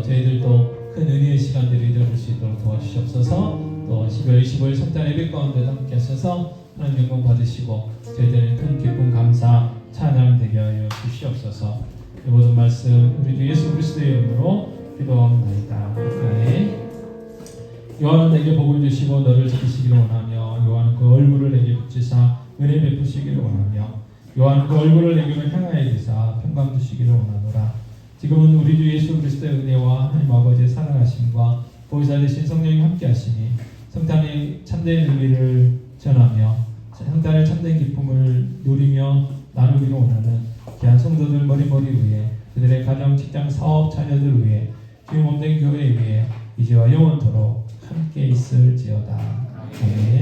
저희들도 큰 은혜의 시간들이 되어줄 수 있도록 도와주시옵소서. 또 12월 25일 성탄 예배 가운데 함께 하셔서 하나님 영광 받으시고 저희들은 큰 기쁨 감사 찬양 되게 하여 주시옵소서. 이 모든 말씀 우리 주 예수 그리스도의 이름으로 기도합니다. 아멘. 요한은 내게 복을 주시고 너를 지키시기를 원하며 요한은 그 얼굴을 내게 붙이사 은혜 베푸시기를 원하며 요한은 그 얼굴을 내게로 향하여 드사 평강 주시기를 원하노라. 지금은 우리 주 예수 그리스도의 은혜와 하나님 아버지의 사랑하심과 보혜사 되신 성령이 함께 하시니 성탄의 참된 의미를 전하며 성탄의 참된 기쁨을 누리며 나누기를 원하는 귀한 성도들 머리머리 위에 그들의 가정, 직장, 사업, 자녀들 위해 주의 몸된 교회 위에 이제와 영원토록 함께 있을지어다. 아멘.